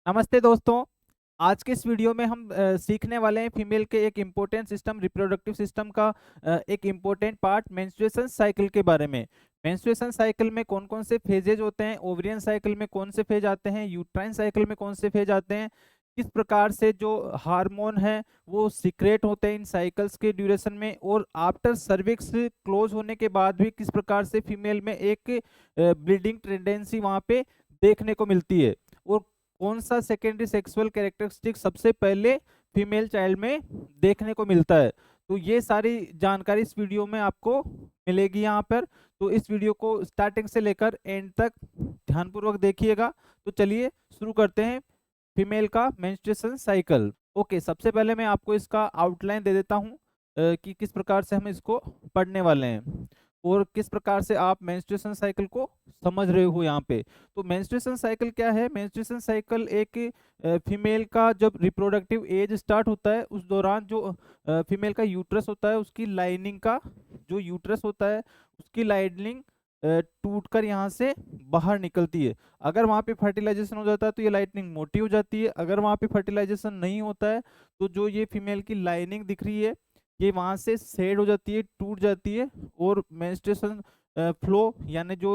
नमस्ते दोस्तों। आज के इस वीडियो में हम सीखने वाले हैं फीमेल के एक इम्पोर्टेंट सिस्टम रिप्रोडक्टिव सिस्टम का एक इम्पोर्टेंट पार्ट मेंस्ट्रुएशन साइकिल के बारे में। मेंस्ट्रुएशन साइकिल में कौन कौन से फेजेज होते हैं, ओवरियन साइकिल में कौन से फेज आते हैं, यूट्राइन साइकिल में कौन से फेज आते हैं, किस प्रकार से जो हार्मोन है वो सीक्रेट होते हैं इन साइकिल्स के ड्यूरेशन में, और आफ्टर सर्विक्स क्लोज होने के बाद भी किस प्रकार से फीमेल में एक ब्लीडिंग टेंडेंसी वहाँ पे देखने को मिलती है, और कौन सा सेकेंडरी सेक्सुअल कैरेक्टरिस्टिक सबसे पहले फीमेल चाइल्ड में देखने को मिलता है। तो ये सारी जानकारी इस वीडियो में आपको मिलेगी यहाँ पर। तो इस वीडियो को स्टार्टिंग से लेकर एंड तक ध्यानपूर्वक देखिएगा। तो चलिए शुरू करते हैं फीमेल का मेंस्ट्रुएशन साइकिल। ओके, सबसे पहले मैं आपको इसका आउटलाइन दे देता हूँ कि किस प्रकार से हम इसको पढ़ने वाले हैं और किस प्रकार से आप मेंस्ट्रुएशन साइकिल को समझ रहे हो यहाँ पे। तो मेंस्ट्रुएशन साइकिल क्या है? मेंस्ट्रुएशन साइकिल एक फीमेल का जब रिप्रोडक्टिव एज स्टार्ट होता है उस दौरान जो फीमेल का यूट्रस होता है, उसकी लाइनिंग का जो यूट्रस होता है उसकी लाइनिंग टूटकर यहाँ से बाहर निकलती है। अगर वहाँ पे फर्टिलाइजेशन हो जाता है तो ये लाइनिंग मोटी हो जाती है। अगर वहाँ पे फर्टिलाइजेशन नहीं होता है तो जो ये फीमेल की लाइनिंग दिख रही है ये वहाँ से शेड हो जाती है, टूट जाती है, और मेंस्ट्रुएशन फ्लो यानी जो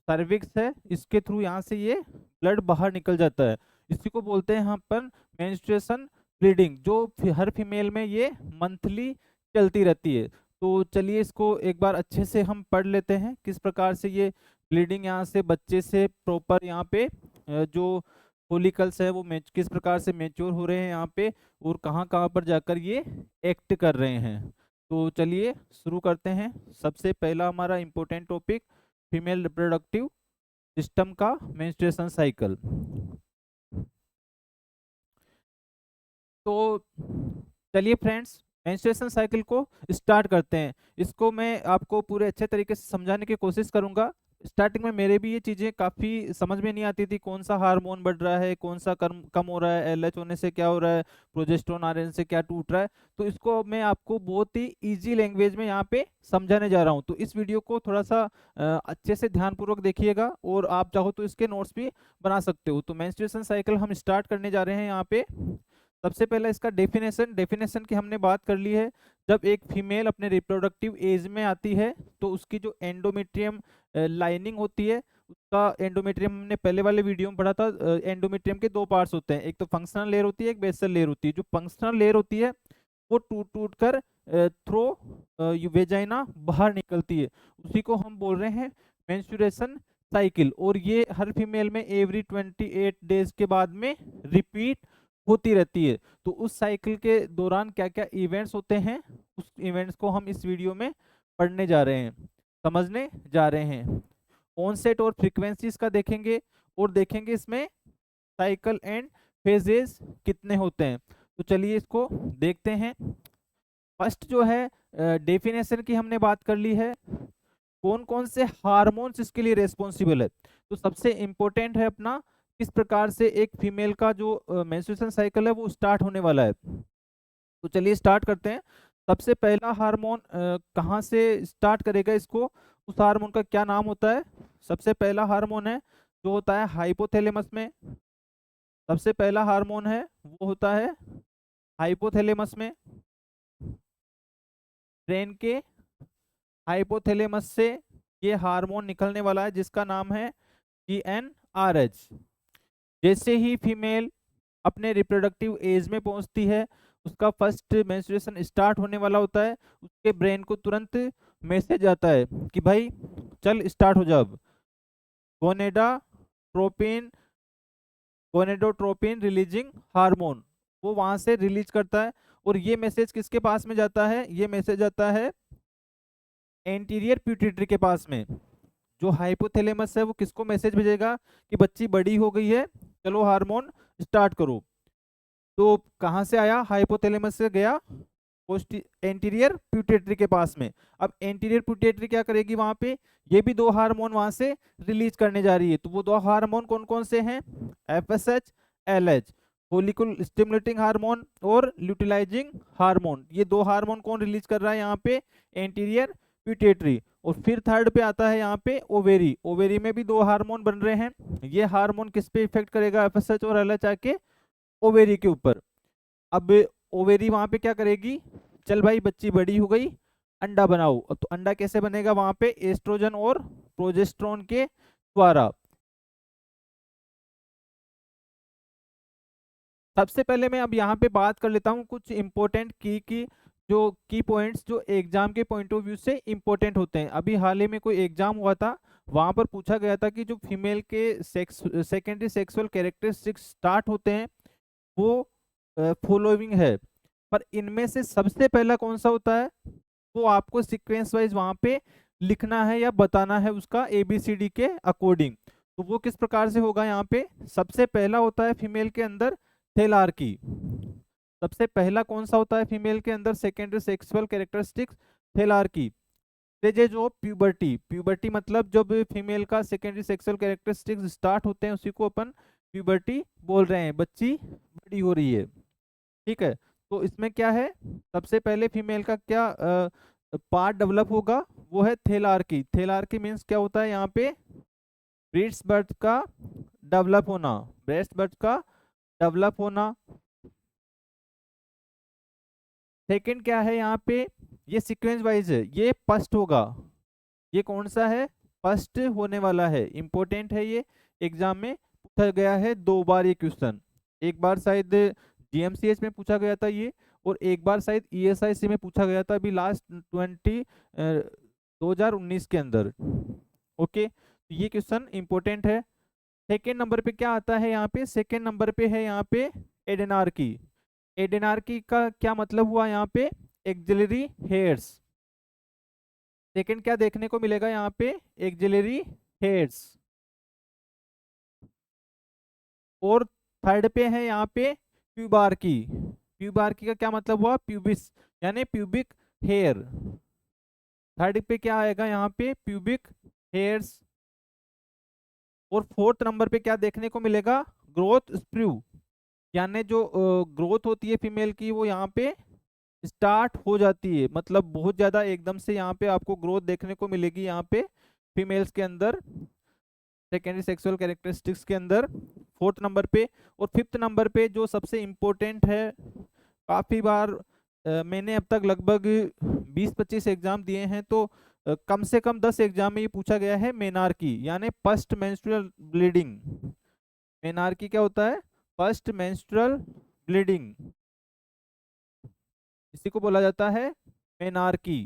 सर्विक्स है इसके थ्रू यहाँ से ये ब्लड बाहर निकल जाता है। इसी को बोलते हैं यहाँ पर मेंस्ट्रुएशन ब्लीडिंग, जो हर फीमेल में ये मंथली चलती रहती है। तो चलिए इसको एक बार अच्छे से हम पढ़ लेते हैं किस प्रकार से ये ब्लीडिंग यहाँ से बच्चे से प्रॉपर यहाँ पे जो फॉलिकल्स है वो किस प्रकार से मैच्योर हो रहे हैं यहाँ पे, और कहाँ कहाँ पर जाकर ये एक्ट कर रहे हैं। तो चलिए शुरू करते हैं। सबसे पहला हमारा important topic female reproductive system का मेंस्ट्रुएशन साइकिल। तो चलिए फ्रेंड्स मेंस्ट्रुएशन साइकिल को स्टार्ट करते हैं। इसको मैं आपको पूरे अच्छे तरीके से समझाने की कोशिश करूंगा। स्टार्टिंग में मेरे भी ये चीज़ें काफ़ी समझ में नहीं आती थी, कौन सा हार्मोन बढ़ रहा है, कौन सा कम हो रहा है, एलएच होने से क्या हो रहा है, प्रोजेस्टेरोन आरएन से क्या टूट रहा है। तो इसको मैं आपको बहुत ही इजी लैंग्वेज में यहाँ पे समझाने जा रहा हूँ। तो इस वीडियो को थोड़ा सा अच्छे से ध्यानपूर्वक देखिएगा, और आप चाहो तो इसके नोट्स भी बना सकते हो। तो मेंस्ट्रुएशन साइकिल हम स्टार्ट करने जा रहे हैं यहाँ पे। सबसे पहला इसका डेफिनेशन की हमने बात कर ली है। जब एक फीमेल अपने रिप्रोडक्टिव एज में आती है तो उसकी जो एंडोमेट्रियम लाइनिंग होती है, उसका एंडोमेट्रियम हमने पहले वाले वीडियो में पढ़ा था। एंडोमेट्रियम के दो पार्ट्स होते हैं, एक तो फंक्शनल लेयर होती है, एक बेसल लेयर होती है। जो फंक्शनल लेयर होती है वो टूट टूट कर थ्रो वेजाइना बाहर निकलती है, उसी को हम बोल रहे हैं मेंस्ट्रुएशन साइकिल। और ये हर फीमेल में एवरी 28 डेज के बाद में रिपीट होती रहती है। तो उस साइकिल के दौरान क्या क्या इवेंट्स होते हैं उस इवेंट्स को हम इस वीडियो में पढ़ने जा रहे हैं, समझने जा रहे हैं। ऑनसेट और फ्रीक्वेंसीज का देखेंगे, और देखेंगे इसमें साइकिल एंड फेजेस कितने होते हैं। तो चलिए इसको देखते हैं। फर्स्ट जो है डेफिनेशन की हमने बात कर ली है, कौन कौन से हार्मोन्स इसके लिए रेस्पॉन्सिबल है। तो सबसे इंपॉर्टेंट है अपना किस प्रकार से एक फीमेल का जो मेंस्ट्रुएशन साइकिल है वो स्टार्ट होने वाला है। तो चलिए स्टार्ट करते हैं। सबसे पहला हार्मोन कहाँ से स्टार्ट करेगा इसको, उस हार्मोन का क्या नाम होता है? सबसे पहला हार्मोन है जो होता है हाइपोथैलेमस में। सबसे पहला हार्मोन है वो होता है हाइपोथैलेमस में। ब्रेन के हाइपोथैलेमस से ये हार्मोन निकलने वाला है जिसका नाम है GnRH। जैसे ही फीमेल अपने रिप्रोडक्टिव एज में पहुंचती है, उसका फर्स्ट मेंस्ट्रुएशन स्टार्ट होने वाला होता है, उसके ब्रेन को तुरंत मैसेज आता है कि भाई चल स्टार्ट हो जा। अब गोनेडाट्रोपिन गोनेडोट्रोपिन रिलीजिंग हार्मोन वो वहां से रिलीज करता है, और ये मैसेज किसके पास में जाता है? ये मैसेज आता है एंटीरियर प्यूटिटरी के पास में। जो हाइपोथैलेमस है वो किसको मैसेज भेजेगा कि बच्ची बड़ी हो गई है, चलो हार्मोन स्टार्ट करो। तो कहाँ से आया? हाइपोथैलेमस से गया पोस्ट एंटीरियर प्यूटेटरी के पास में। अब एंटीरियर प्यूटेटरी क्या करेगी वहां पे? ये भी दो हार्मोन वहां से रिलीज करने जा रही है। तो वो दो हार्मोन कौन कौन से हैं? FSH LH, follicle stimulating hormone और ल्यूटिलाइजिंग हार्मोन। ये दो हार्मोन कौन रिलीज कर रहा है यहाँ पे? Anterior pituitary. और फिर थर्ड पे आता है यहाँ पे ओवेरी। ओवेरी में भी दो हार्मोन बन रहे हैं। ये हार्मोन किस पे इफेक्ट करेगा, एफएसएच और एलएच आके ओवेरी के ऊपर। अब ओवेरी वहां पे क्या करेगी, चल भाई बच्ची बड़ी हो गई, अंडा बनाओ। तो अंडा कैसे बनेगा, वहां पे एस्ट्रोजन और प्रोजेस्टेरोन के द्वारा। सबसे पहले मैं अब यहाँ पे बात कर लेता हूँ कुछ इंपॉर्टेंट की जो की पॉइंट्स जो एग्जाम के पॉइंट ऑफ व्यू से इंपॉर्टेंट होते हैं। अभी हाल ही में कोई एग्जाम हुआ था, वहां पर पूछा गया था कि जो फीमेल के सेकेंडरी सेक्सुअल कैरेक्टरिस्टिक्स स्टार्ट होते हैं वो फॉलोइंग है, पर इनमें से सबसे पहला कौन सा होता है, वो आपको सीक्वेंस वाइज वहां पे लिखना है या बताना है उसका एबीसीडी के अकॉर्डिंग। तो वो किस प्रकार से होगा, यहाँ पे सबसे पहला होता है फीमेल के अंदर थेलार्की। सबसे पहला कौन सा होता है फीमेल के अंदर सेकेंडरी सेक्सुअल कैरेक्टरिस्टिक्स, थेलार्की। ये जो प्यूबर्टी, प्यूबर्टी मतलब जब फीमेल का सेकेंडरी सेक्सुअल कैरेक्टरिस्टिक्स स्टार्ट होते हैं उसी को अपन प्यूबर्टी बोल रहे हैं, बच्ची बड़ी हो रही है। ठीक है, तो इसमें क्या है, सबसे पहले फीमेल का क्या पार्ट डेवलप होगा, वो है थेलार्की। थेलार्की मीन्स क्या होता है यहाँ पे, ब्रेस्ट बर्थ का डेवलप होना, ब्रेस्ट बर्थ का डेवलप होना। सेकंड क्या है यहाँ पे, ये सीक्वेंस वाइज है, ये फर्स्ट होगा। ये कौन सा है, फर्स्ट होने वाला है, इंपॉर्टेंट है ये, एग्जाम में पूछा गया है 2 बार ये क्वेश्चन। एक बार शायद जीएमसीएच में पूछा गया था ये, और एक बार शायद ईएसआईसी में पूछा गया था अभी लास्ट 2019 के अंदर। ओके, तो ये क्वेश्चन इंपॉर्टेंट है। सेकेंड नंबर पे क्या आता है यहाँ पे, सेकेंड नंबर पे है यहाँ पे एडेनार्की। एडेनार्की का क्या मतलब हुआ यहाँ पे, एक्सिलरी हेयर्स। सेकेंड क्या देखने को मिलेगा यहाँ पे, एक्सिलरी हेयर्स। और थर्ड पे है यहाँ पे प्यूबार्की। प्यूबार्की का क्या मतलब हुआ, प्यूबिस यानी प्यूबिक हेयर। थर्ड पे क्या आएगा यहाँ पे, प्यूबिक हेयर्स। और फोर्थ नंबर पे क्या देखने को मिलेगा, ग्रोथ स्प्रू, यानी जो ग्रोथ होती है फीमेल की वो यहाँ पे स्टार्ट हो जाती है, मतलब बहुत ज्यादा एकदम से यहाँ पे आपको ग्रोथ देखने को मिलेगी यहाँ पे फीमेल्स के अंदर, सेकेंडरी सेक्सुअल कैरेक्टरिस्टिक्स के अंदर, फोर्थ नंबर पे। और फिफ्थ नंबर पे जो सबसे इम्पोर्टेंट है, काफी बार मैंने अब तक लगभग 20-25 एग्जाम दिए हैं, तो कम से कम 10 एग्जाम में ये पूछा गया है, मेनार्की यानी फर्स्ट मेंस्ट्रुअल ब्लीडिंग। मेनार्की क्या होता है, फर्स्ट मेंस्ट्रुअल ब्लीडिंग, इसी को बोला जाता है मेनार्की।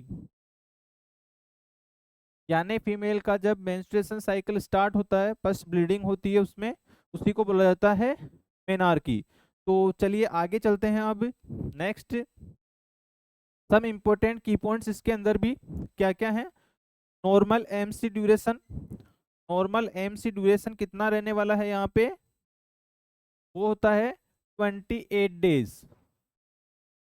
यानी फीमेल का जब मेंस्ट्रुएशन साइकिल स्टार्ट होता है, फर्स्ट ब्लीडिंग होती है उसमें, उसी को बोला जाता है मेनार्की। तो चलिए आगे चलते हैं अब। नेक्स्ट सम इम्पोर्टेंट की पॉइंट्स इसके अंदर भी क्या क्या है। Normal MC duration, normal MC duration कितना रहने वाला है यहाँ पे, वो होता है 28 डेज।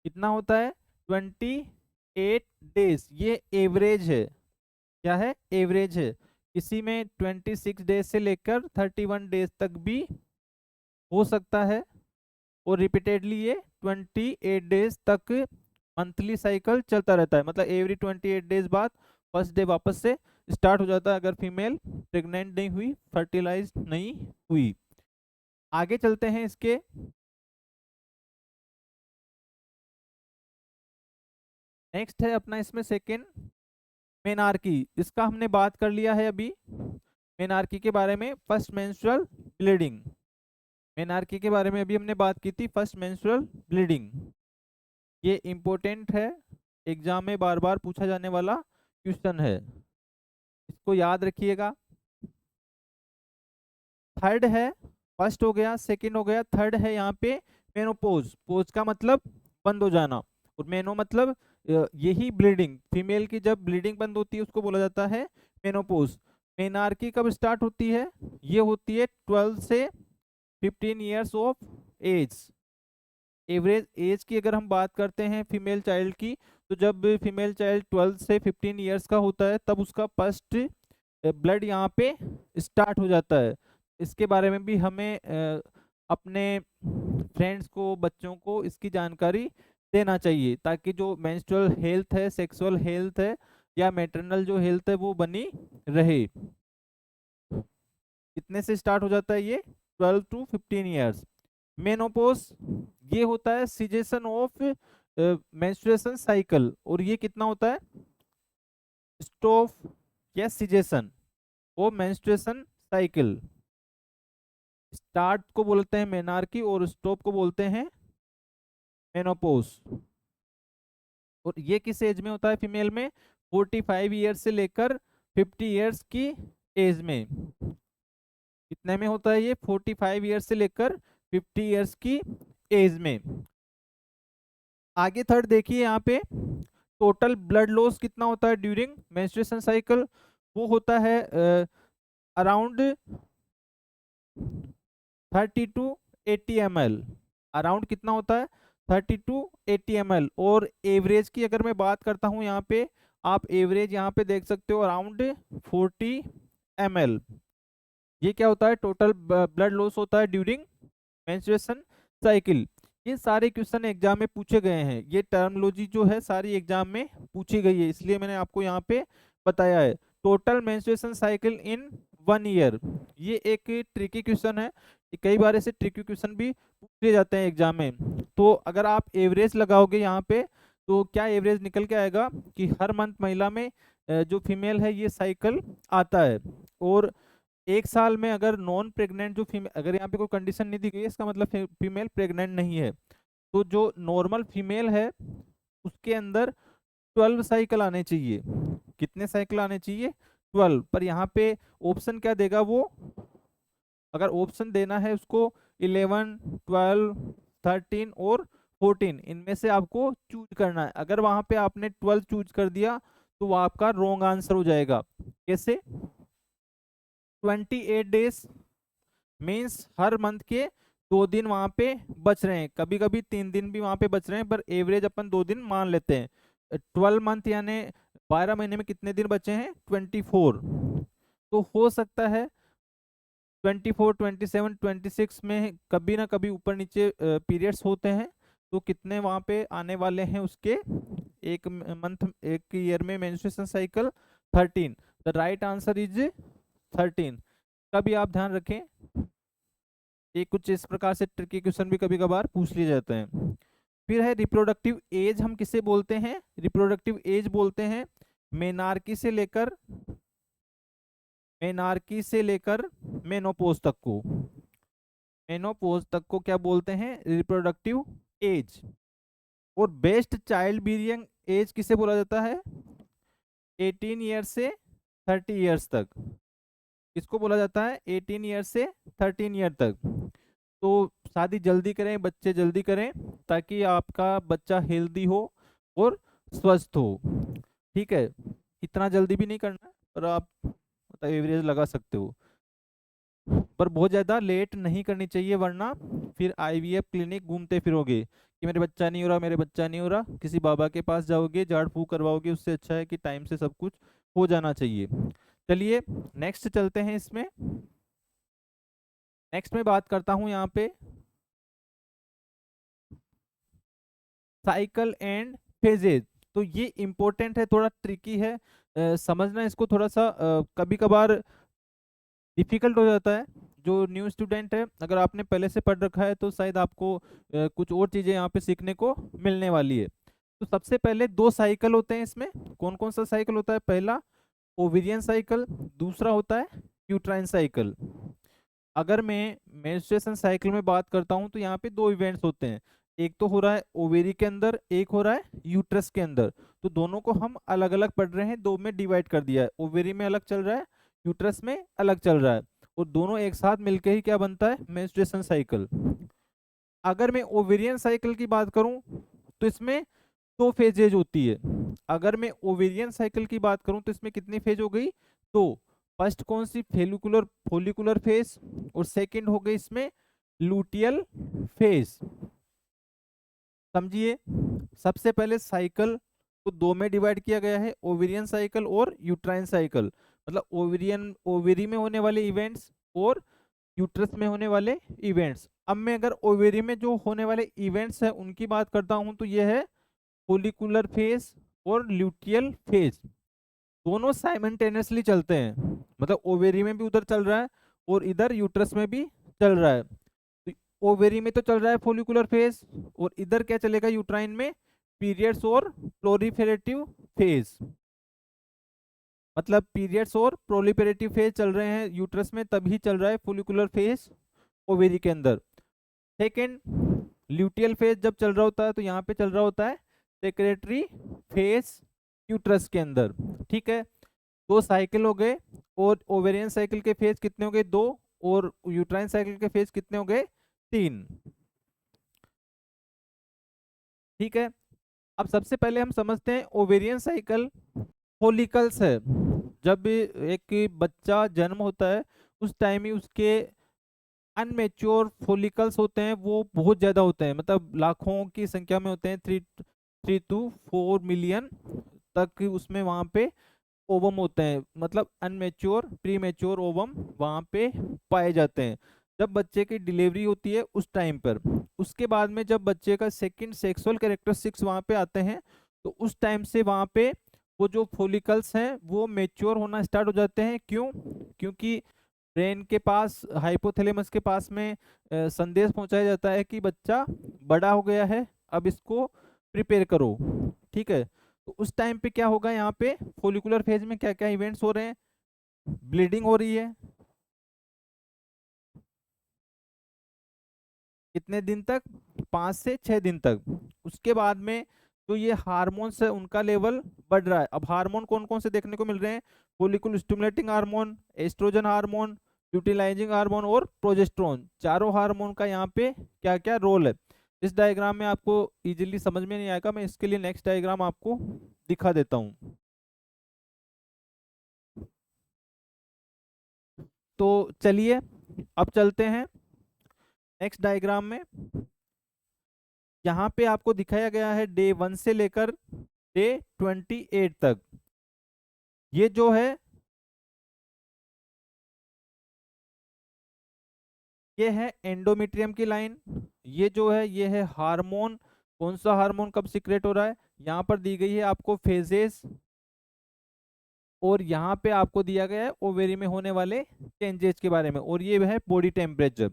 कितना होता है, 28 डेज, ये एवरेज है। क्या है, एवरेज है। किसी में 26 डेज से लेकर 31 डेज तक भी हो सकता है, और रिपीटेडली ये 28 डेज तक मंथली साइकिल चलता रहता है, मतलब एवरी 28 डेज बाद फर्स्ट डे वापस से स्टार्ट हो जाता है, अगर फीमेल प्रेग्नेंट नहीं हुई, फर्टिलाइज नहीं हुई। आगे चलते हैं इसके। नेक्स्ट है अपना इसमें सेकेंड मेनार्की, इसका हमने बात कर लिया है अभी। मेनार्की के बारे में, फर्स्ट मेंस्ट्रुअल ब्लीडिंग, मेनार्की के बारे में अभी हमने बात की थी, फर्स्ट मेंस्ट्रुअल ब्लीडिंग। ये इंपॉर्टेंट है, एग्जाम में बार बार पूछा जाने वाला क्वेश्चन है, इसको याद रखिएगा। थर्ड है, फर्स्ट हो गया, सेकंड हो गया, थर्ड है यहाँ पे मेनोपोज। पोज का मतलब बंद हो जाना, और मेनो मतलब यही ब्लीडिंग, फीमेल की जब ब्लीडिंग बंद होती है उसको बोला जाता है मेनोपोज। मेनार्की कब स्टार्ट होती है, ये होती है 12 से 15 years of age. Average age की अगर हम बात करते हैं फीमेल चाइल्ड की, तो जब फीमेल चाइल्ड 12 से 15 ईयर्स का होता है तब उसका फर्स्ट ब्लड यहाँ पे स्टार्ट हो जाता है। इसके बारे में भी हमें अपने फ्रेंड्स को, बच्चों को इसकी जानकारी देना चाहिए, ताकि जो मेंस्ट्रुअल हेल्थ है, सेक्सुअल हेल्थ है, या मैटरनल जो हेल्थ है वो बनी रहे। कितने से स्टार्ट हो जाता है ये? 12 to 15 ईयर्स। मेनोपॉज ये होता है सीजेशन ऑफ मेंस्ट्रुएशन साइकिल, और ये कितना होता है? स्टॉप या cessation of menstruation cycle. Start को बोलते हैं मेनार्की और स्टॉप को बोलते हैं मेनोपॉज। और ये किस एज में होता है फीमेल में? 45 ईयर्स से लेकर 50 ईयर्स की एज में। कितने में होता है ये? 45 ईयर्स से लेकर 50 ईयर्स की एज में। आगे थर्ड देखिए यहाँ पे, टोटल ब्लड लॉस कितना होता है ड्यूरिंग मेंस्ट्रुएशन साइकिल? वो होता है अराउंड 30 टू 80 ml। अराउंड कितना होता है? 30 टू 80 ml। और एवरेज की अगर मैं बात करता हूँ यहाँ पे, आप एवरेज यहाँ पे देख सकते हो अराउंड 40 ml। ये क्या होता है? टोटल ब्लड लॉस होता है ड्यूरिंग मेंस्ट्रुएशन साइकिल। ये सारे क्वेश्चन एग्जाम में पूछे गए हैं, ये टर्मोलॉजी जो है सारी एग्जाम में पूछी गई है, इसलिए मैंने आपको यहाँ पे बताया है। Total menstruation cycle in 1 year, ये एक ट्रिकी क्वेश्चन है, कई बार ऐसे ट्रिकी क्वेश्चन भी पूछे जाते हैं एग्जाम में। तो अगर आप एवरेज लगाओगे यहाँ पे, तो क्या एवरेज निकल के आएगा कि हर मंथ महिला में जो फीमेल है ये साइकिल आता है। और एक साल में अगर नॉन प्रेग्नेंट जो फीमेल, अगर यहाँ पे कोई कंडीशन नहीं दी गई इसका मतलब फीमेल प्रेग्नेंट नहीं है, तो जो नॉर्मल फीमेल है उसके अंदर 12 साइकिल आने चाहिए। कितने साइकिल आने चाहिए? 12। पर यहाँ पे ऑप्शन क्या देगा वो? अगर ऑप्शन देना है उसको 11, 12, 13 और 14, इनमें से आपको चूज करना है। अगर वहां पे आपने 12 चूज कर दिया तो वो आपका रॉन्ग आंसर हो जाएगा। कैसे? 28 डेज मीन्स हर मंथ के 2 दिन वहां पे बच रहे हैं, कभी कभी 3 दिन भी वहां पे बच रहे हैं, पर एवरेज अपन 2 दिन मान लेते हैं। 12 मंथ यानी 12 महीने में कितने दिन बचे हैं? 24। तो हो सकता है 24, 27, 26 में कभी ना कभी ऊपर नीचे पीरियड्स होते हैं। तो कितने वहां पे आने वाले हैं उसके? एक मंथ, एक ईयर में menstruation cycle 13। The right answer is 13। कभी आप ध्यान रखें, ये कुछ इस प्रकार से ट्रिकी क्वेश्चन भी कभी कभार पूछ लिए जाते हैं। फिर है रिप्रोडक्टिव एज, हम किसे बोलते हैं? रिप्रोडक्टिव एज बोलते हैं मेनार्की से लेकर मेनोपोज तक को। मेनोपोज तक को क्या बोलते हैं? Reproductive age. और बेस्ट चाइल्ड बीरिंग एज किसे बोला जाता है? 18 ईयर से 30 ईयर्स तक। किसको बोला जाता है? 18 ईयर से 13 ईयर तक। तो शादी जल्दी करें, बच्चे जल्दी करें, ताकि आपका बच्चा हेल्दी हो और स्वस्थ हो। ठीक है, इतना जल्दी भी नहीं करना, पर आप मतलब एवरेज लगा सकते हो, पर बहुत ज़्यादा लेट नहीं करनी चाहिए, वरना फिर आईवीएफ क्लिनिक घूमते फिरोगे कि मेरे बच्चा नहीं हो रहा, मेरे बच्चा नहीं हो रहा, किसी बाबा के पास जाओगे, झाड़ फूक करवाओगे, उससे अच्छा है कि टाइम से सब कुछ हो जाना चाहिए। चलिए नेक्स्ट चलते हैं। इसमें नेक्स्ट में बात करता हूँ यहाँ पे साइकिल एंड फेजेज। तो ये इम्पोर्टेंट है, थोड़ा ट्रिकी है, समझना इसको थोड़ा सा कभी कभार डिफिकल्ट हो जाता है। जो न्यू स्टूडेंट है, अगर आपने पहले से पढ़ रखा है तो शायद आपको कुछ और चीज़ें यहाँ पे सीखने को मिलने वाली है। तो सबसे पहले 2 साइकिल होते हैं इसमें। कौन कौन सा साइकिल होता है? पहला ओवेरियन साइकिल, दूसरा होता है यूट्राइन साइकिल। अगर मैं मेंस्ट्रुएशन साइकिल में बात करता हूँ तो यहाँ पे 2 इवेंट्स होते हैं, एक तो हो रहा है ओवेरी के अंदर, एक हो रहा है यूट्रस के अंदर। तो दोनों को हम अलग अलग पढ़ रहे हैं, 2 में डिवाइड कर दिया है, ओवेरी में अलग चल रहा है, यूट्रस में अलग चल रहा है, और दोनों एक साथ मिलके ही क्या बनता है? Menstruation cycle. अगर मैं ओवेरियन साइकिल की बात करूं तो इसमें 2 फेजेज होती है। अगर मैं ओवेरियन साइकिल की बात करूं तो इसमें कितनी फेज हो गई? तो फर्स्ट कौन सी? फोलिकुलर फेज, और सेकंड हो गई इसमें लूटियल फेज। समझिए, सबसे पहले साइकिल को 2 में डिवाइड किया गया है, ओवेरियन साइकिल और यूट्राइन साइकिल। मतलब ओवेरी में होने वाले इवेंट्स और यूट्रस में होने वाले इवेंट्स। अब मैं अगर ओवेरी में जो होने वाले इवेंट्स हैं उनकी बात करता हूं तो यह है फोलिकुलर फेज और ल्यूटियल फेज। दोनों साइमल्टेनियसली चलते हैं, मतलब ओवेरी में भी उधर चल रहा है और इधर यूट्रस में भी चल रहा है। तो ओवेरी में तो चल रहा है फोलिकुलर फेज, और इधर क्या चलेगा यूट्राइन में, पीरियड्स और प्रोलिफेरेटिव फेज। मतलब पीरियड्स और प्रोलिफेरेटिव फेज चल रहे हैं यूट्रस में, तभी चल रहा है फोलिकुलर फेज ओवेरी के अंदर। सेकेंड, ल्यूटियल फेज जब चल रहा होता है तो यहाँ पे चल रहा होता है सेक्रेटरी फेज यूट्रस के अंदर। ठीक है, दो साइकिल हो गए, और ओवेरियन साइकिल के फेज कितने हो गए, दो, और यूट्राइन साइकिल के फेज कितने हो गए, तीन। ठीक है, अब सबसे पहले हम समझते हैं ओवेरियन साइकिल फोलिकल्स है। जब भी एक बच्चा जन्म होता है उस टाइम ही उसके अनमेच्योर फोलिकल्स होते हैं वो बहुत ज्यादा होते हैं, मतलब लाखों की संख्या में होते हैं, 3 to 4 मिलियन तक उसमें वहां पे ओवम होते हैं, मतलब अनमेच्योर प्री मेच्योर ओवम वहां पे पाए जाते हैं जब बच्चे की डिलीवरी होती है उस टाइम पर। उसके बाद में जब बच्चे का सेकंड सेक्सुअल कैरेक्टरिस्टिक्स वहां पे आते हैं तो उस टाइम से वहां पे वो जो फोलिकल्स हैं वो मेच्योर होना स्टार्ट हो जाते हैं। क्यों? क्योंकि ब्रेन के पास, हाइपोथैलेमस के पास में संदेश पहुंचाया जाता है कि बच्चा बड़ा हो गया है, अब इसको प्रिपेयर करो। ठीक है, तो उस टाइम पे क्या होगा, यहाँ पे फोलिकुलर फेज में क्या क्या इवेंट्स हो रहे हैं, ब्लीडिंग हो रही है, कितने दिन तक, 5 से 6 दिन तक। उसके बाद में जो ये हार्मोन्स है उनका लेवल बढ़ रहा है। अब हार्मोन कौन कौन से देखने को मिल रहे हैं, follicle stimulating hormone, oestrogen hormone, luteinising hormone और प्रोजेस्टेरोन, चारों हार्मोन का यहाँ पे क्या क्या रोल है। इस डायग्राम में आपको इजीली समझ में नहीं आएगा, मैं इसके लिए नेक्स्ट डायग्राम आपको दिखा देता हूँ। तो चलिए अब चलते हैं नेक्स्ट डायग्राम में। यहाँ पे आपको दिखाया गया है डे 1 से लेकर डे 28 तक। ये जो है ये है एंडोमेट्रियम की लाइन। ये जो है ये है हार्मोन, कौन सा हार्मोन कब सिक्रेट हो रहा है, यहाँ पर दी गई है आपको फेजेस, और यहाँ पे आपको दिया गया है ओवेरी में होने वाले चेंजेस के बारे में, और ये है बॉडी टेम्परेचर।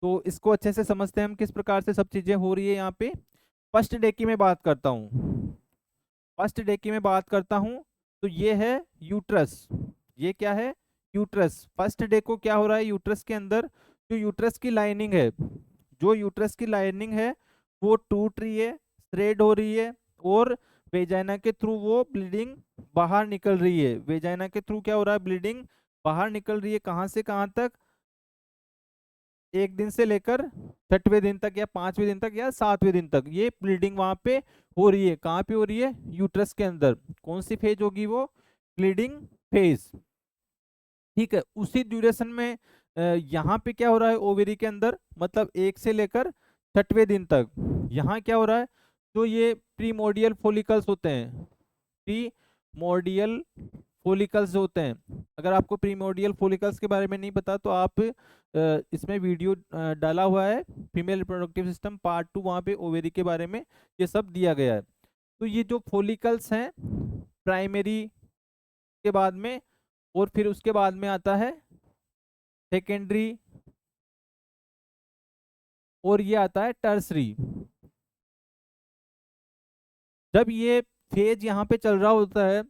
तो इसको अच्छे से समझते हैं हम किस प्रकार से सब चीजें हो रही है यहाँ पे। फर्स्ट डे की मैं बात करता हूँ, फर्स्ट डे की मैं बात करता हूँ, तो ये है यूट्रस। ये क्या है, यूट्रस। फर्स्ट डे को क्या हो रहा है यूट्रस के अंदर, जो यूट्रस की लाइनिंग है, जो यूट्रस की लाइनिंग है वो टूट रही है, थ्रेड हो रही है, और वेजाइना के थ्रू वो ब्लीडिंग बाहर निकल रही है। वेजाइना के थ्रू क्या हो रहा है, ब्लीडिंग बाहर निकल रही है। कहाँ से कहाँ तक, 1 दिन से लेकर 6वें दिन तक, या 5वें दिन तक, या 7वें दिन तक ये ब्लीडिंग वहां पे हो रही है। कहाँ पे हो रही है, यूट्रस के अंदर। कौन सी फेज होगी वो, ब्लीडिंग फेज। ठीक है, उसी ड्यूरेशन में यहाँ पे क्या हो रहा है ओवेरी के अंदर, मतलब 1 से लेकर 6वें दिन तक यहाँ क्या हो रहा है, जो ये प्रीमोडियल फोलिकल्स होते हैं, प्रीमोडियल फोलिकल्स जो होते हैं, अगर आपको प्रीमोडियल फोलिकल्स के बारे में नहीं पता तो आप इसमें वीडियो डाला हुआ है, फीमेल रिप्रोडक्टिव सिस्टम पार्ट 2, वहाँ पे ओवेरी के बारे में ये सब दिया गया है। तो ये जो फोलिकल्स हैं प्राइमरी के बाद में, और फिर उसके बाद में आता है सेकेंडरी, और ये आता है टर्सरी। जब ये फेज यहाँ पे चल रहा होता है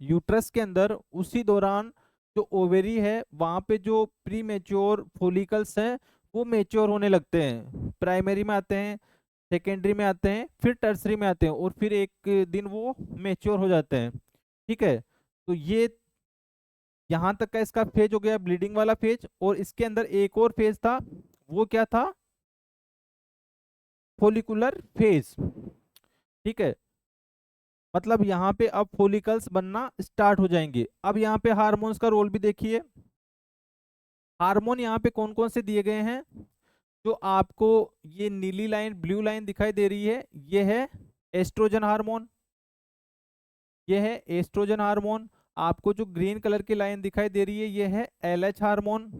यूट्रस के अंदर, उसी दौरान जो ओवेरी है वहां पे जो प्री मेच्योर फोलिकल्स हैं वो मेच्योर होने लगते हैं। प्राइमरी में आते हैं, सेकेंडरी में आते हैं, फिर टर्सरी में आते हैं, और फिर एक दिन वो मेच्योर हो जाते हैं। ठीक है, तो ये यहाँ तक का इसका फेज हो गया, ब्लीडिंग वाला फेज। और इसके अंदर एक और फेज था, वो क्या था, फोलिकुलर फेज। ठीक है, मतलब यहाँ पे अब फोलिकल्स बनना स्टार्ट हो जाएंगे। अब यहाँ पे हार्मोन्स का रोल भी देखिए। हार्मोन यहाँ पे कौन कौन से दिए गए हैं, जो आपको ये नीली लाइन, ब्लू लाइन दिखाई दे रही है, ये है एस्ट्रोजन हार्मोन, ये है एस्ट्रोजन हार्मोन। आपको जो ग्रीन कलर की लाइन दिखाई दे रही है ये है एलएच हार्मोन,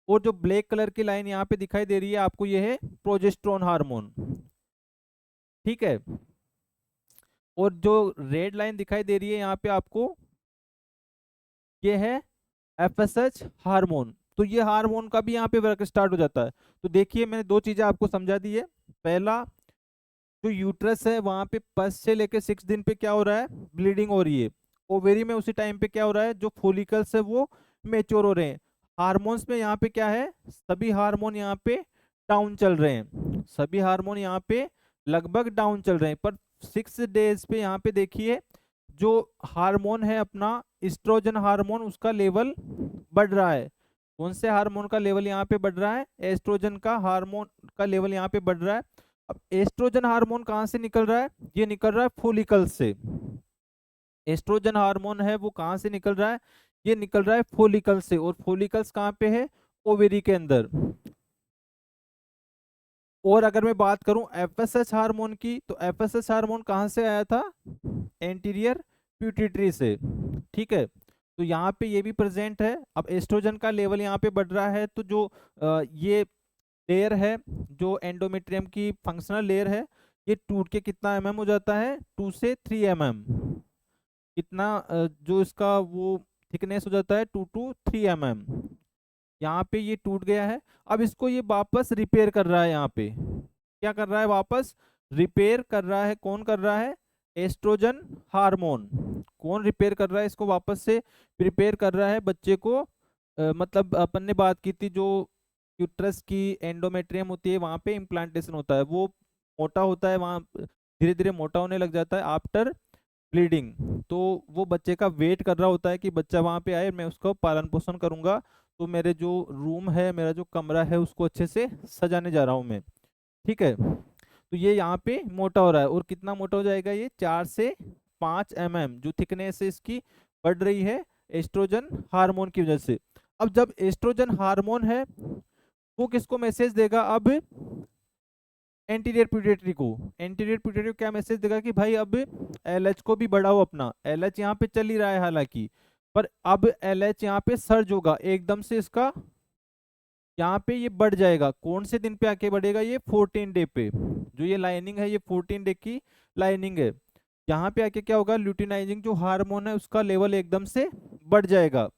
और जो ब्लैक कलर की लाइन यहाँ पे दिखाई दे रही है आपको ये है प्रोजेस्टेरोन हार्मोन। ठीक है, और जो रेड लाइन दिखाई दे रही है यहाँ पे आपको ये है एफएसएच हार्मोन। तो ये हार्मोन का भी यहाँ पे वर्क स्टार्ट हो जाता है। तो देखिए मैंने दो चीजें आपको समझा दी है। पहला, जो यूट्रस है वहां पे 5 से लेकर 6 दिन पे क्या हो रहा है, ब्लीडिंग हो रही है। ओवेरी में उसी टाइम पे क्या हो रहा है, जो फोलिकल्स है वो मेच्योर हो रहे हैं। हार्मोन्स में यहाँ पे क्या है, सभी हार्मोन यहाँ पे डाउन चल रहे हैं, सभी हार्मोन यहाँ पे लगभग डाउन चल रहे हैं। पर 6 डेज पे यहाँ पे देखिए जो हार्मोन है अपना एस्ट्रोजन हार्मोन, उसका लेवल बढ़ रहा है। कौन से हार्मोन का लेवल यहाँ पे बढ़ रहा है, एस्ट्रोजन का हार्मोन का लेवल यहाँ पे बढ़ रहा है। अब एस्ट्रोजन हार्मोन कहाँ से निकल रहा है, ये निकल रहा है फोलिकल से। एस्ट्रोजन हार्मोन है वो कहाँ से निकल रहा है, ये निकल रहा है फोलिकल से। और फोलिकल्स कहाँ पे है, ओवेरी के अंदर। और अगर मैं बात करूं एफएसएच हार्मोन की, तो एफएसएच हार्मोन कहाँ से आया था, एंटीरियर प्यूटिटरी से। ठीक है, तो यहाँ पे ये भी प्रेजेंट है। अब एस्ट्रोजन का लेवल यहाँ पे बढ़ रहा है, तो जो ये लेयर है, जो एंडोमेट्रियम की फंक्शनल लेयर है, ये टूट के कितना हो जाता है, 2 से 3 कितना जो इसका वो थिकनेस हो जाता है, 2 to 3 यहाँ पे ये टूट गया है। अब इसको ये वापस रिपेयर कर रहा है, यहाँ पे क्या कर रहा है, वापस रिपेयर कर रहा है। कौन कर रहा है, एस्ट्रोजन हार्मोन। कौन रिपेयर कर रहा है इसको, वापस से प्रिपेयर कर रहा है बच्चे को। मतलब अपन ने बात की थी, जो यूट्रस की एंडोमेट्रियम होती है वहां पे इम्प्लांटेशन होता है, वो मोटा होता है, वहां धीरे धीरे मोटा होने लग जाता है आफ्टर ब्लीडिंग। तो वो बच्चे का वेट कर रहा होता है कि बच्चा वहां पे आए, मैं उसको पालन पोषण करूंगा, तो मेरे जो रूम है, मेरा जो कमरा है, उसको अच्छे से सजाने जा रहा हूँ मैं। ठीक है, तो ये यहाँ पे मोटा हो रहा है। और कितना मोटा हो जाएगा, ये 4 से 5 जो थिकनेस है इसकी बढ़ रही है एस्ट्रोजन हार्मोन की वजह से। अब जब एस्ट्रोजन हार्मोन है वो किसको मैसेज देगा, अब एंटीरियर प्यूटेटरी को। एंटीरियर प्यूटेटरी को क्या मैसेज देगा कि भाई अब एलएच को भी बढ़ाओ अपना। एलएच यहाँ पे चल ही रहा है हालांकि, पर अब एलएच यहाँ पे सर्ज होगा एकदम से, इसका यहाँ पे ये बढ़ जाएगा। कौन से दिन पे आके बढ़ेगा, ये 14 डे पे। जो ये लाइनिंग है, ये 14 डे की लाइनिंग है। यहाँ पे आके क्या होगा, ल्यूटिनाइजिंग जो हार्मोन है उसका लेवल एकदम से बढ़ जाएगा,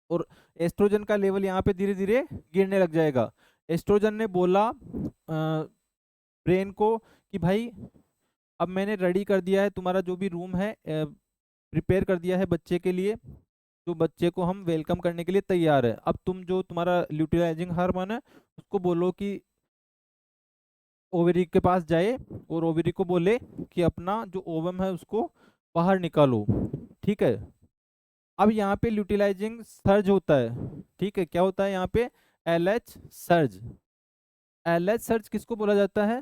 और एस्ट्रोजन का लेवल यहाँ पे धीरे धीरे गिरने लग जाएगा। एस्ट्रोजन ने बोला ब्रेन को कि भाई अब मैंने रेडी कर दिया है तुम्हारा जो भी रूम है, प्रिपेयर कर दिया है बच्चे के लिए, जो बच्चे को हम वेलकम करने के लिए तैयार है। अब तुम जो तुम्हारा ल्यूटिलाइजिंग हार्मोन है उसको बोलो कि ओवरी के पास जाए, और ओवरी को बोले कि अपना जो ओवम है उसको बाहर निकालो। ठीक है, अब यहाँ पे ल्यूटिलाइजिंग सर्ज होता है। ठीक है, क्या होता है यहाँ पे, एलएच सर्ज। एलएच सर्ज किसको बोला जाता है,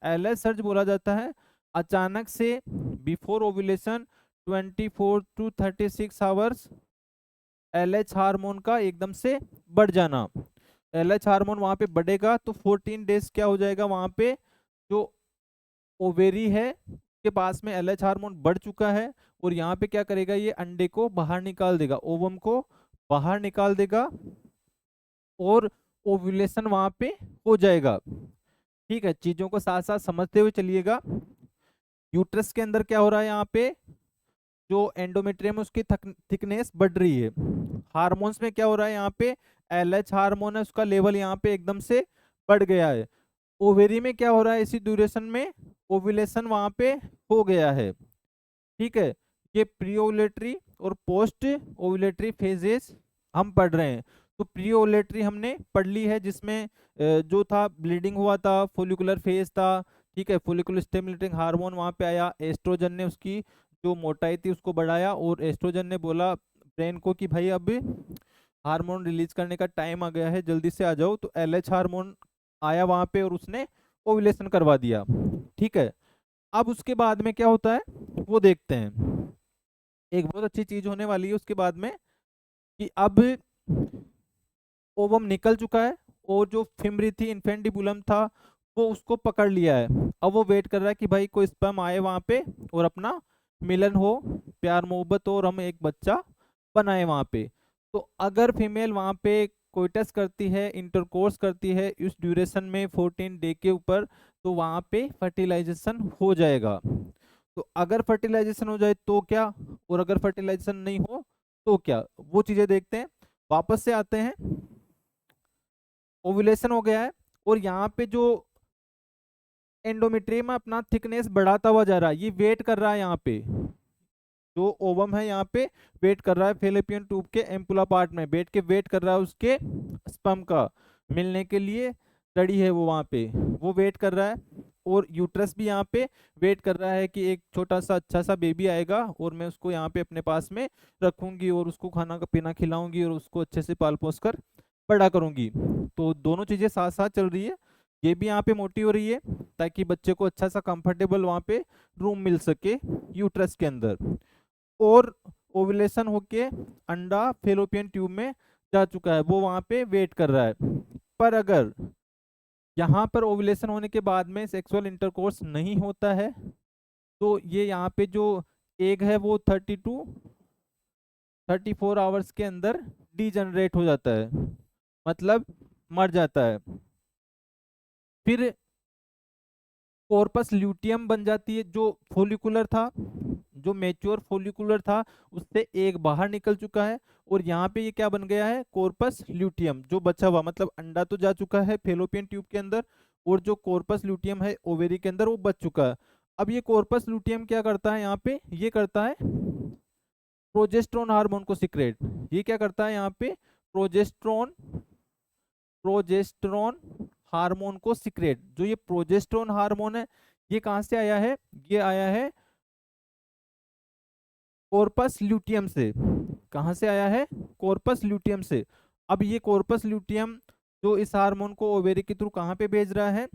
एलएच सर्ज बोला जाता है अचानक से before ovulation 24 to 36 hours LH hormone का एकदम से बढ़ जाना। एलएच हार्मोन वहां पे बढ़ेगा तो 14 डेज क्या हो जाएगा, वहां पे जो ओवेरी है के पास में एलएच हार्मोन बढ़ चुका है, और यहाँ पे क्या करेगा, ये अंडे को बाहर निकाल देगा, ओवम को बाहर निकाल देगा, और ओव्यूलेशन वहां पे हो जाएगा। ठीक है, चीजों को साथ साथ समझते हुए चलिएगा। यूट्रस के अंदर क्या हो रहा है, यहाँ पे जो एंडोमेट्रियम है उसकी थिकनेस बढ़ रही है। हार्मोन्स में क्या हो रहा है, यहाँ पे एलएच हार्मोन है उसका लेवल यहाँ पे एकदम से बढ़ गया है। ओवेरी में क्या हो रहा है, इसी ड्यूरेशन में ओव्यूलेशन वहां पे हो गया है। ठीक है, ये प्री ओव्यूलेटरी और पोस्ट ओव्यूलेटरी फेजेस हम पढ़ रहे हैं। तो प्री ओव्यूलेटरी हमने पढ़ ली है, जिसमें जो था ब्लीडिंग हुआ था, फोलिकुलर फेज था। ठीक है, फोलिकुलर स्टिमुलेटिंग हार्मोन वहां पे आया, एस्ट्रोजन ने उसकी जो मोटाई थी उसको बढ़ाया, और एस्ट्रोजन ने बोला ब्रेन को कि भाई अब हार्मोन रिलीज करने का टाइम आ गया है, जल्दी से आ जाओ। तो एलएच हार्मोन आया वहां पे और उसने ओव्यूलेशन करवा दिया। ठीक है, अब उसके बाद में क्या होता है वो देखते हैं। एक बहुत अच्छी चीज होने वाली है उसके बाद में, कि अब ओवम निकल चुका है, और जो फिमरी थी, इन्फेंटिबुलम था, वो उसको पकड़ लिया है। अब वो वेट कर रहा है कि भाई कोई स्पर्म आए वहां पे और अपना मिलन हो, प्यार मोहब्बत हो, और हम एक बच्चा बनाए वहां पे। तो अगर फीमेल वहां पे कोइटस करती है, इंटरकोर्स करती है इस ड्यूरेशन में 14 डे के ऊपर, तो वहां पे फर्टिलाइजेशन हो जाएगा। तो अगर फर्टिलाइजेशन हो जाए तो क्या, और अगर फर्टिलाइजेशन नहीं हो तो क्या, वो चीजें देखते हैं। वापस से आते हैं, ओव्यूलेशन हो गया है और यहाँ पे जो एंडोमेट्रियम अपना थिकनेस बढ़ाता हुआ जा रहा है, ये वेट कर रहा है यहाँ पे, जो ओवम है यहाँ पे वेट कर रहा है फेलोपियन ट्यूब के एम्पुला पार्ट में, बैठ के वेट कर रहा है उसके स्पर्म का मिलने के लिए, रेडी है वो वहाँ पे, वो वेट कर रहा है। और यूट्रस भी यहाँ पे वेट कर रहा है कि एक छोटा सा अच्छा सा बेबी आएगा और मैं उसको यहाँ पे अपने पास में रखूंगी और उसको खाना का पीना खिलाऊंगी और उसको अच्छे से पाल पोस कर बड़ा करूंगी। तो दोनों चीजें साथ साथ चल रही है। ये भी यहाँ पे मोटी हो रही है ताकि बच्चे को अच्छा सा कंफर्टेबल वहाँ पे रूम मिल सके यूट्रस के अंदर। और ओवुलेशन होके अंडा फेलोपियन ट्यूब में जा चुका है, वो वहां पे वेट कर रहा है। पर अगर यहाँ पर ओवुलेशन होने के बाद में सेक्सुअल इंटरकोर्स नहीं होता है, तो ये यहाँ पे जो एग है वो 34 आवर्स के अंदर डीजनरेट हो जाता है, मतलब मर जाता है। फिर कॉर्पस ल्यूटियम बन जाती है, जो फोलिकुलर था, जो मैच्योर फोलिकुलर था उससे एक बाहर निकल चुका है और यहाँ पे ये क्या बन गया है, कॉर्पस ल्यूटियम जो बचा हुआ, मतलब अंडा तो जा चुका है फेलोपियन ट्यूब के अंदर और जो कॉर्पस ल्यूटियम है ओवेरी के अंदर वो बच चुका है। अब ये कॉर्पस ल्यूटियम क्या करता है, यहाँ पे ये करता है प्रोजेस्टेरोन हार्मोन को सिक्रेट। ये क्या करता है यहाँ पे, प्रोजेस्टेरोन प्रोजेस्टेरोन हार्मोन को सिक्रेट। जो ये प्रोजेस्टेरोन हार्मोन है ये कहाँ से आया है, ये आया है कॉर्पस ल्यूटियम से। कहाँ से आया है, कॉर्पस ल्यूटियम से। अब ये कॉर्पस ल्यूटियम जो इस हार्मोन को ओवेरी के थ्रू कहाँ पे भेज रहा है,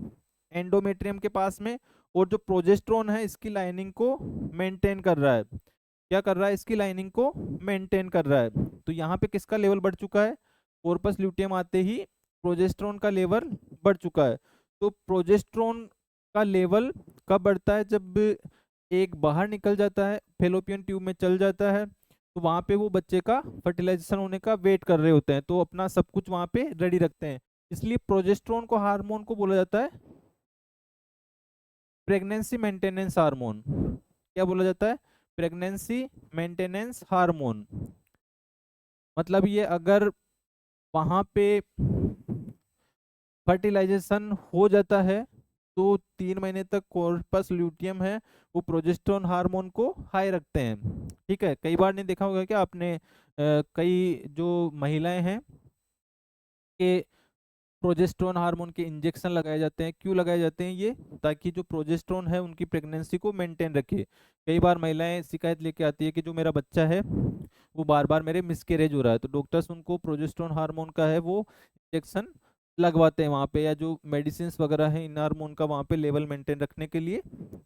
एंडोमेट्रियम के पास में, और जो प्रोजेस्टेरोन है इसकी लाइनिंग को मेंटेन कर रहा है। क्या कर रहा है, इसकी लाइनिंग को मेंटेन कर रहा है। तो यहाँ पे किसका लेवल बढ़ चुका है, कॉर्पस ल्यूटियम आते ही प्रोजेस्टेरोन का लेवल बढ़ चुका है। तो प्रोजेस्टेरोन का लेवल कब बढ़ता है, जब एक बाहर निकल जाता है फेलोपियन ट्यूब में चल जाता है, तो वहां पे वो बच्चे का फर्टिलाइजेशन होने का वेट कर रहे होते हैं, तो अपना सब कुछ वहां पे रेडी रखते हैं। इसलिए प्रोजेस्टेरोन को हार्मोन को बोला जाता है प्रेगनेंसी मेंटेनेंस हार्मोन। क्या बोला जाता है, प्रेगनेंसी मेंटेनेंस हार्मोन। मतलब ये अगर वहां पे फर्टिलाइजेशन हो जाता है तो 3 महीने तक कॉर्पस ल्यूटियम है वो प्रोजेस्टेरोन हार्मोन को हाई रखते हैं। ठीक है, कई बार नहीं देखा होगा क्या आपने, कई जो महिलाएं हैं कि प्रोजेस्टेरोन हार्मोन के इंजेक्शन लगाए जाते हैं। क्यों लगाए जाते हैं ये, ताकि जो प्रोजेस्टेरोन है उनकी प्रेगनेंसी को मेंटेन रखे। कई बार महिलाएं शिकायत लेके आती है कि जो मेरा बच्चा है वो बार बार मेरे मिसकैरेज हो रहा है, तो डॉक्टर्स उनको प्रोजेस्टेरोन हार्मोन का है वो इंजेक्शन लगवाते हैं वहाँ पे, या जो मेडिसिन वगैरह है इन हार्मोन का वहाँ पे लेवल मेंटेन रखने के लिए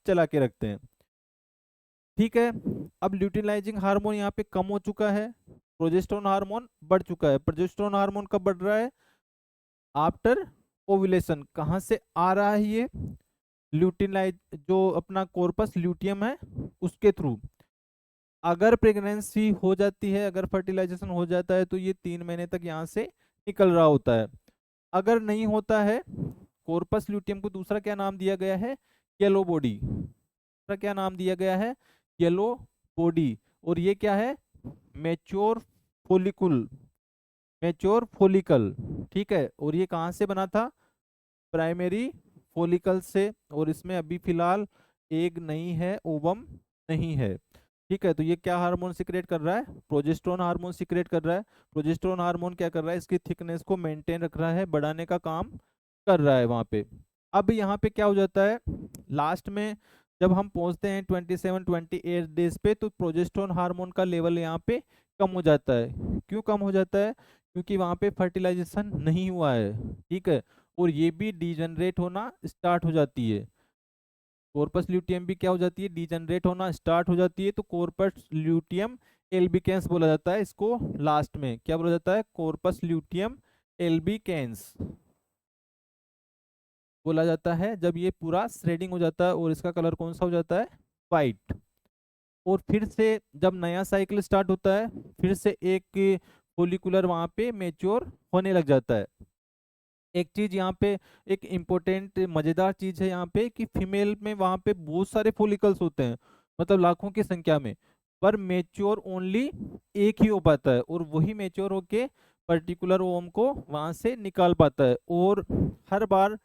चला के रखते हैं। ठीक है, अब ल्यूटिनाइजिंग हार्मोन यहाँ पे कम हो चुका है, प्रोजेस्टेरोन हार्मोन बढ़ चुका है। प्रोजेस्टेरोन हार्मोन कब बढ़ रहा है, आफ्टर ओव्यूलेशन। कहाँ से आ रहा है ये, ल्यूटिनाइज जो अपना कॉर्पस ल्यूटियम है उसके थ्रू। अगर प्रेगनेंसी हो जाती है, अगर फर्टिलाइजेशन हो जाता है, तो ये 3 महीने तक यहाँ से निकल रहा होता है। अगर नहीं होता है, कॉर्पस ल्यूटियम को दूसरा क्या नाम दिया गया है, येलो बॉडी। दूसरा क्या नाम दिया गया है, येलो बॉडी। और ये क्या है, मैच्योर फोलिकुल, मैच्योर फोलिकल। ठीक है, और ये कहाँ से बना था, प्राइमरी फोलिकल से, और इसमें अभी फिलहाल एग नहीं है, ओवम नहीं है। ठीक है, तो ये क्या हार्मोन सिक्रेट कर रहा है, प्रोजेस्टेरोन हार्मोन सिक्रेट कर रहा है। प्रोजेस्टेरोन हार्मोन क्या कर रहा है, इसकी थिकनेस को मेंटेन रख रहा है, बढ़ाने का काम कर रहा है वहां पे। अब यहाँ पे क्या हो जाता है, लास्ट में जब हम पहुंचते हैं 27-28 डेज पे, तो प्रोजेस्टेरोन हार्मोन का लेवल यहाँ पे कम हो जाता है। क्यों कम हो जाता है, क्योंकि वहां पे फर्टिलाइजेशन नहीं हुआ है। ठीक है, और ये भी डीजनरेट होना स्टार्ट हो जाती है। कॉर्पस ल्यूटियम भी क्या हो जाती है, डीजनरेट होना स्टार्ट हो जाती है। तो कॉर्पस ल्यूटियम एल्बिकेंस बोला जाता है इसको, लास्ट में क्या बोला जाता है, कॉर्पस ल्यूटियम एल्बिकेंस बोला जाता है, जब ये पूरा श्रेडिंग हो जाता है और इसका कलर कौन सा हो जाता है, वाइट। और फिर से जब नया साइकिल स्टार्ट होता है, फिर से एक फोलिकुलर वहां पे मेच्योर होने लग जाता है। एक चीज यहाँ पे, एक इम्पोर्टेंट मजेदार चीज है यहाँ पे कि फीमेल में वहां पे बहुत सारे फोलिकल्स होते हैं, मतलब लाखों की संख्या में। पर मेच्योर ओनली एक ही हो पाता है, और वही मेच्योर होके पर्टिकुलर ओम को वहां से निकाल पाता है। और हर बार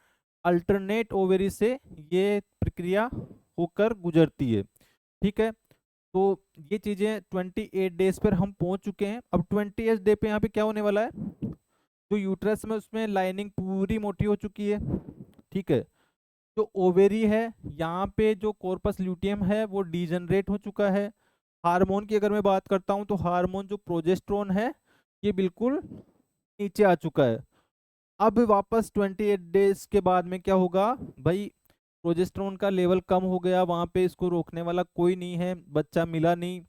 अल्टरनेट ओवेरी से ये प्रक्रिया होकर गुजरती है। ठीक है, तो ये चीजें 28 डेज पर हम पहुंच चुके हैं। अब 28 डे पे यहाँ पे क्या होने वाला है, जो यूट्रस में उसमें लाइनिंग पूरी मोटी हो चुकी है। ठीक है, जो ओवेरी है यहाँ पे जो कॉर्पस ल्यूटियम है वो डीजनरेट हो चुका है। हार्मोन की अगर मैं बात करता हूँ तो हार्मोन जो प्रोजेस्टेरोन है ये बिल्कुल नीचे आ चुका है। अब वापस 28 डेज के बाद में क्या होगा भाई, प्रोजेस्टेरोन का लेवल कम हो गया, वहां पे इसको रोकने वाला कोई नहीं है, बच्चा मिला नहीं,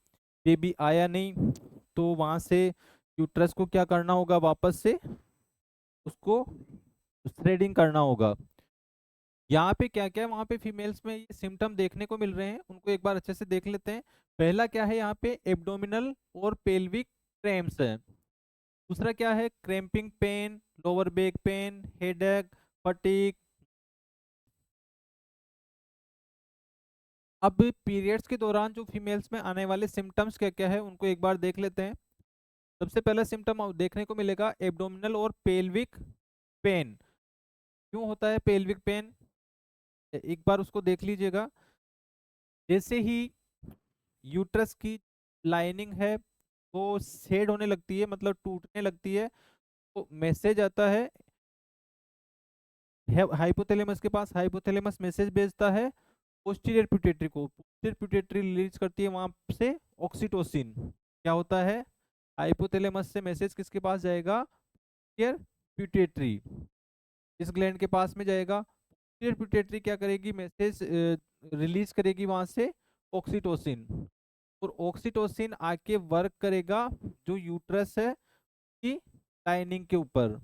बेबी आया नहीं, तो वहां से यूट्रस को क्या करना होगा, वापस से उसको थ्रेडिंग करना होगा। यहाँ पे क्या क्या है, वहाँ पे फीमेल्स में ये सिम्टम देखने को मिल रहे हैं, उनको एक बार अच्छे से देख लेते हैं। पहला क्या है, यहाँ पे एब्डोमिनल और पेल्विक क्रैम्प्स है। दूसरा क्या है, cramping pain, lower back pain, headache, fatigue. अब पीरियड्स के दौरान जो फीमेल्स में आने वाले सिम्टम्स क्या क्या है उनको एक बार देख लेते हैं। सबसे पहला सिम्टम देखने को मिलेगा एब्डोमिनल और पेल्विक पेन। क्यों होता है पेल्विक पेन, एक बार उसको देख लीजिएगा। जैसे ही यूट्रस की लाइनिंग है वो सेड होने लगती है, मतलब टूटने लगती है, तो मैसेज आता है हाइपोथैलेमस के पास। हाइपोथैलेमस मैसेज भेजता है पोस्टीरियर पिट्यूटरी को, पोस्टीरियर पिट्यूटरी रिलीज करती है वहां से ऑक्सीटोसिन। क्या होता है, हाइपोथैलेमस से मैसेज किसके पास जाएगा, पोस्टीरियर पिट्यूटरी, इस ग्लैंड के पास में जाएगा। पोस्टीरियर पिट्यूटरी क्या करेगी, मैसेज रिलीज करेगी वहां से ऑक्सीटोसिन, और ऑक्सीटोसिन आके वर्क करेगा जो यूट्रस है की लाइनिंग के ऊपर,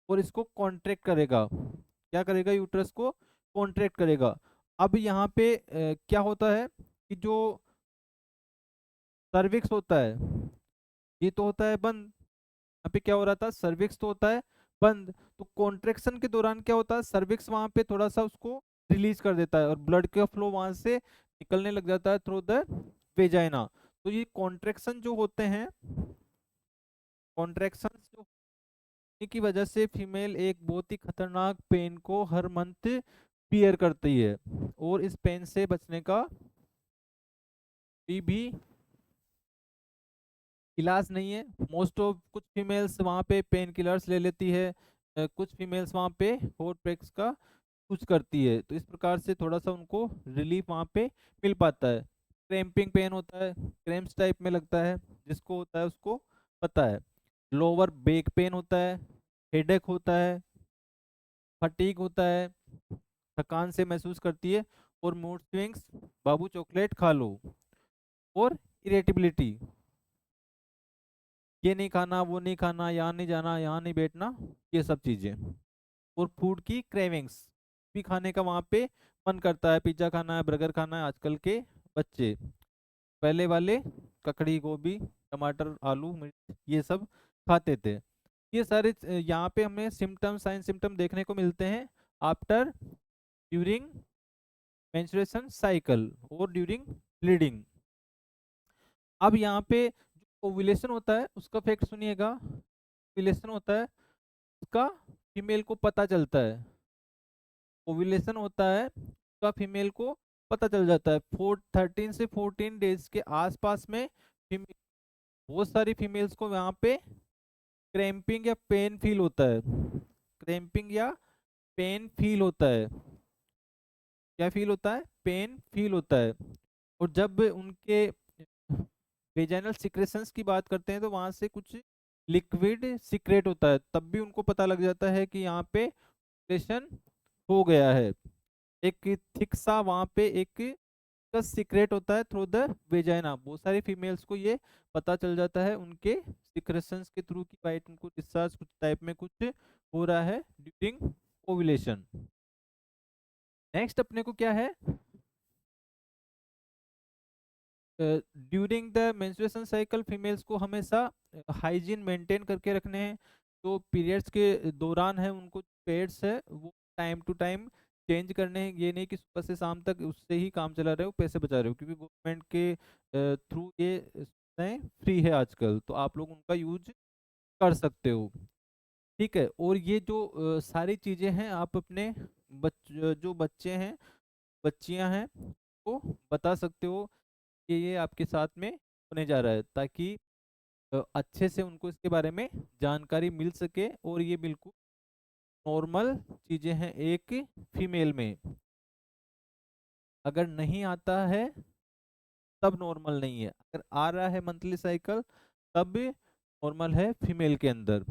और इसको कॉन्ट्रैक्ट करेगा। क्या करेगा, यूट्रस को कॉन्ट्रैक्ट करेगा। अब यहाँ पे क्या होता है कि जो सर्विक्स होता है ये तो होता है बंद। यहाँ पे क्या हो रहा था, सर्विक्स तो होता है बंद, तो कॉन्ट्रेक्शन के दौरान क्या होता है, सर्विक्स वहां पे थोड़ा सा उसको रिलीज कर देता है और ब्लड का फ्लो वहां से निकलने लग जाता है थ्रू द वेजाइना। तो ये कॉन्ट्रेक्शन जो होते हैं, कॉन्ट्रेक्शन जो होने की वजह से फीमेल एक बहुत ही खतरनाक पेन को हर मंथ बियर करती है, और इस पेन से बचने का भी इलाज नहीं है। मोस्ट ऑफ कुछ फीमेल्स वहाँ पे पेन किलर्स ले लेती है, कुछ फीमेल्स वहाँ पे हॉट पैक्स का यूज करती है, तो इस प्रकार से थोड़ा सा उनको रिलीफ वहाँ पे मिल पाता है। क्रैम्पिंग पेन होता है, क्रैम्प्स टाइप में लगता है, जिसको होता है उसको पता है। लोअर बैक पेन होता है, हेडेक होता है, फटीग होता है, थकान से महसूस करती है, और मूड स्विंग्स, बाबू चॉकलेट खा लो, और इरेटिबिलिटी, ये नहीं खाना, वो नहीं खाना, यहाँ नहीं जाना, यहाँ नहीं बैठना, ये सब चीजें। और फूड की क्रेविंग्स भी, खाने का वहाँ पे मन करता है, पिज्जा खाना है, बर्गर खाना है। आजकल के बच्चे पहले वाले ककड़ी, गोभी, टमाटर, आलू, मिर्च ये सब खाते थे। ये सारे यहाँ पे हमें सिम्टम, साइन सिम्टम देखने को मिलते हैं आफ्टर, ड्यूरिंग मेंस्ट्रुएशन साइकिल और ड्यूरिंग ब्लीडिंग। अब यहाँ पे जो ओव्यूलेशन होता है उसका फैक्ट सुनिएगा। ओव्यूलेशन होता है उसका फीमेल को पता चलता है, ओव्यूलेशन होता है उसका फीमेल को पता चल जाता है 13 से 14 डेज के आसपास में। बहुत सारी फीमेल्स को यहाँ पे क्रैम्पिंग या पेन फील होता है, क्रैम्पिंग या पेन फील होता है। क्या फील होता है, पेन फील होता है। और जब उनके वेजाइनल सिक्रेशंस की बात करते हैं तो वहां से कुछ लिक्विड सीक्रेट होता है, तब भी उनको पता लग जाता है कि यहाँ पे ओवुलेशन हो गया है। एक थिक सा वहां पे एक सीक्रेट होता है थ्रू द वेजाइना। बहुत सारी फीमेल्स को ये पता चल जाता है उनके सिक्रेशंस के थ्रू की वाइट उनको डिस्चार्ज कुछ टाइप में कुछ हो रहा है ड्यूरिंग ओवुलेशन। नेक्स्ट अपने को क्या है, during the menstruation cycle females को हमेशा हाइजीन मेंटेन करके रखने हैं। जो पीरियड्स के दौरान है उनको पैड्स है वो टाइम टू टाइम चेंज करने हैं, ये नहीं कि सुबह से शाम तक उससे ही काम चला रहे हो, पैसे बचा रहे हो, क्योंकि गवर्नमेंट के थ्रू ये सुविधाएं फ्री है आजकल, तो आप लोग उनका यूज कर सकते हो। ठीक है, और ये जो सारी चीजें हैं आप अपने जो बच्चे हैं, बच्चियां हैं, वो बता सकते हो कि ये आपके साथ में होने जा रहा है, ताकि अच्छे से उनको इसके बारे में जानकारी मिल सके। और ये बिल्कुल नॉर्मल चीजें हैं एक फीमेल में। अगर नहीं आता है तब नॉर्मल नहीं है, अगर आ रहा है मंथली साइकिल तब नॉर्मल है फीमेल के अंदर।